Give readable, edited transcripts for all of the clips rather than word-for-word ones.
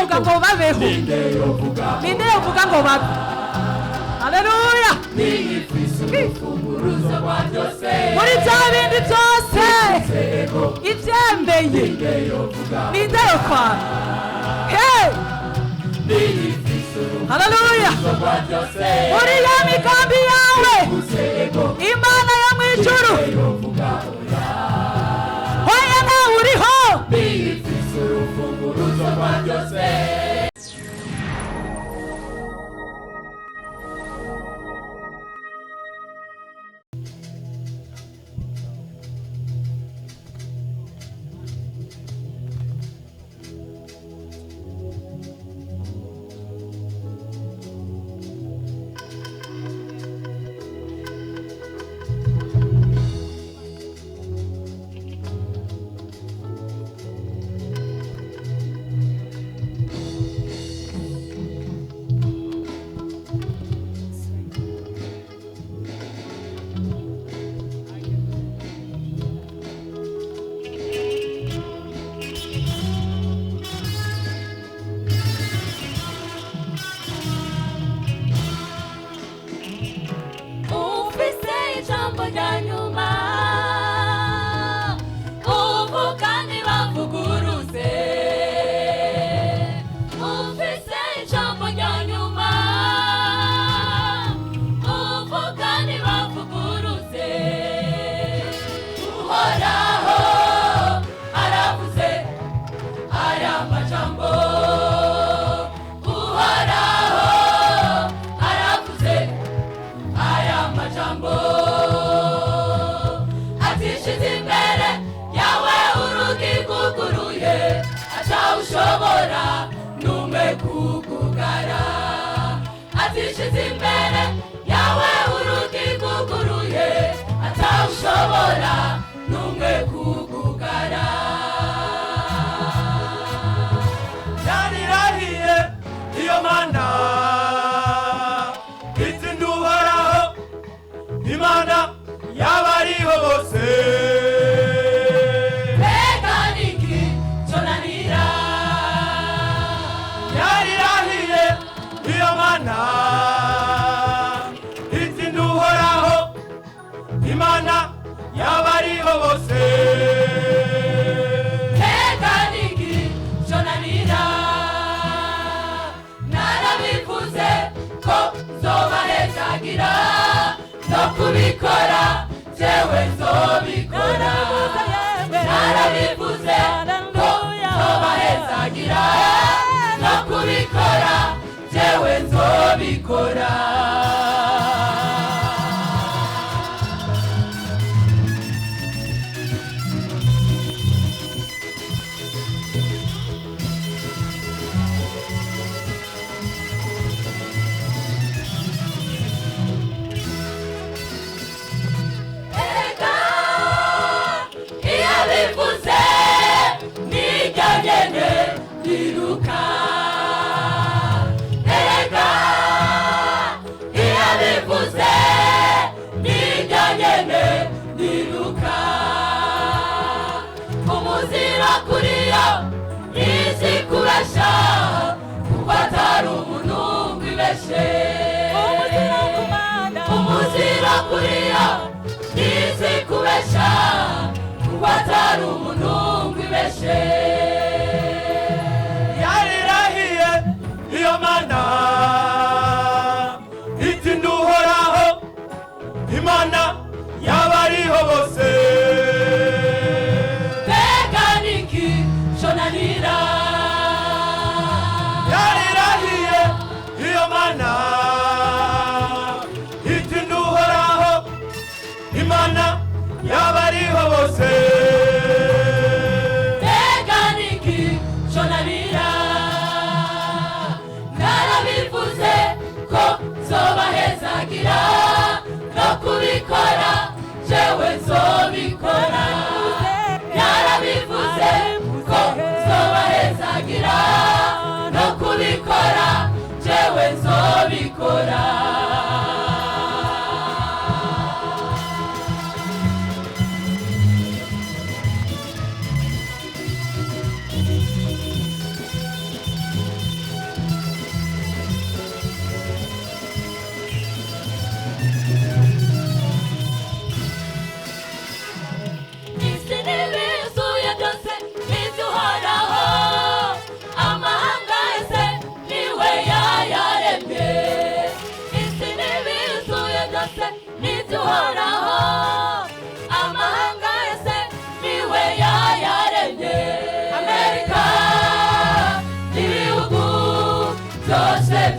yovuga ngo babeho? Ninde yovuga ngo babe? Haleluya. Muri bya bindi byose ibyembeye ninde yokwara? Hey, haleluya. Muri ya migambi yawe Imana yo mu ijuru hoya nawe uriho. Imana yabariho bose.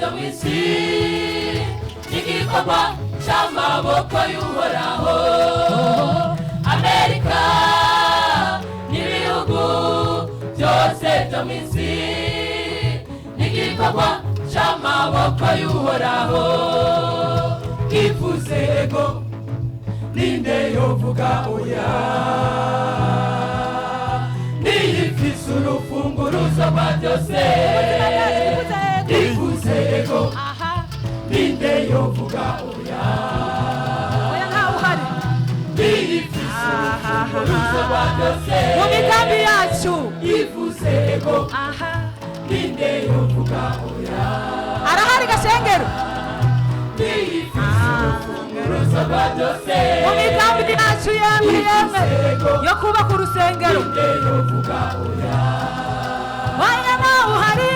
byo mu isi n'igikorwa cy'amaboko y'Uhoraho. Amerika n'ibihugu byose byo mu isi n'igikorwa cy'amaboko y'Uhoraho. Ivuze ego ninde yovuga oya? Niyifise urufunguruzo rwa byose. Ivuze ego ninde yovuga oya? Niyifise urufunguruzo rwa byose. Mu migambi yacu ivuze ego ninde yovuga oya? Arahari Gashengero. Mu migambi yacu yemwe yo kubaka urusengero. Oya nawe uhari.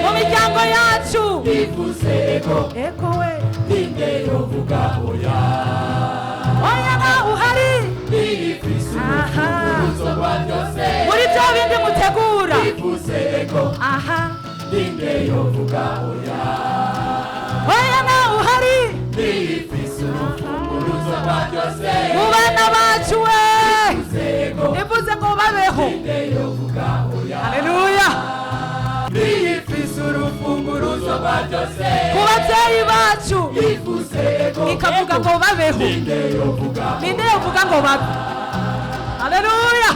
Mu miryango yacu ego we. Oya nawe uhari. Muri byo bindi mutegura. Oya nawe uhari. Mu bana bacu we ivuze ngo babeho. Haleluya. Ku babyeyi bacu ikavuga ngo babeho. Ninde yovuga ngo babe? Haleluya.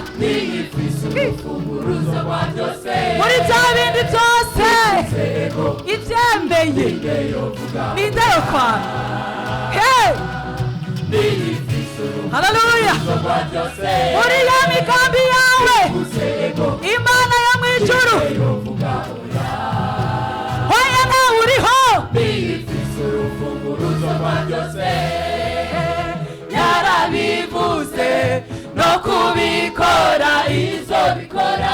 Muri bya bindi byose ibyembeye ninde yokwara? Hey! Haleluya. Muri ya migambi yawe Imana yo mu ijuru. Oya nawe uriho. Yarabivuze no kubikora izobikora.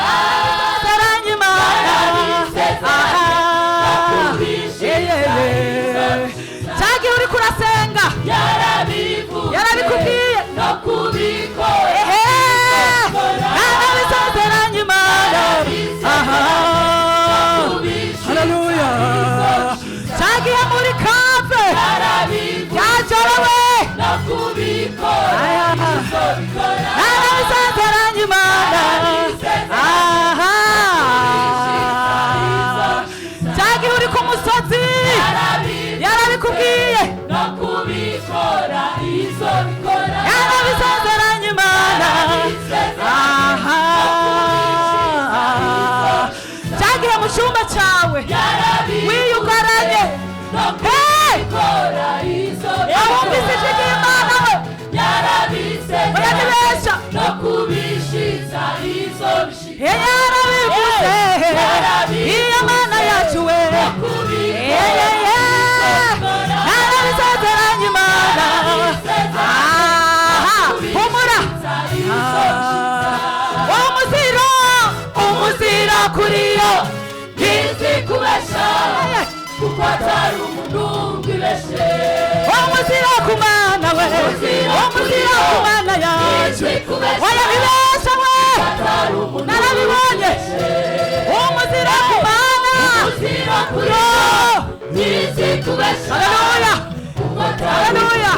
Saranye Imana. Cyagi uri kurasenga yarabikubwiye no kubikora. Yarabisezeranye Imana. Haleluya. Cyagi muri kafe yajarawe no kubikora izobikora. Yarabisezeranye Imana. Cyagi uri ku musozi yarabikubwiye no kubikora izobikora. Yarabisezeranye Imana. Cyagiye mu cyumba cyawe wiyugaranye. Abumvise ijwi Imana we yarabisezeranye no kubishiza izobishika. Yarabivuze iyo Mana yacu we yarabisezeranye Imana. Humura. Umuzira kuri yo ntizi kubesha kuko atari umuntu wibeshe. Umuzira ku Mana we umuzira ku Mana yacu oya bibesha we narabibonye. Umuzira ku Mana yo ntizi kubesha. Haleluya. Haleluya.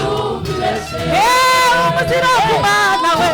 Umuzira ku Mana we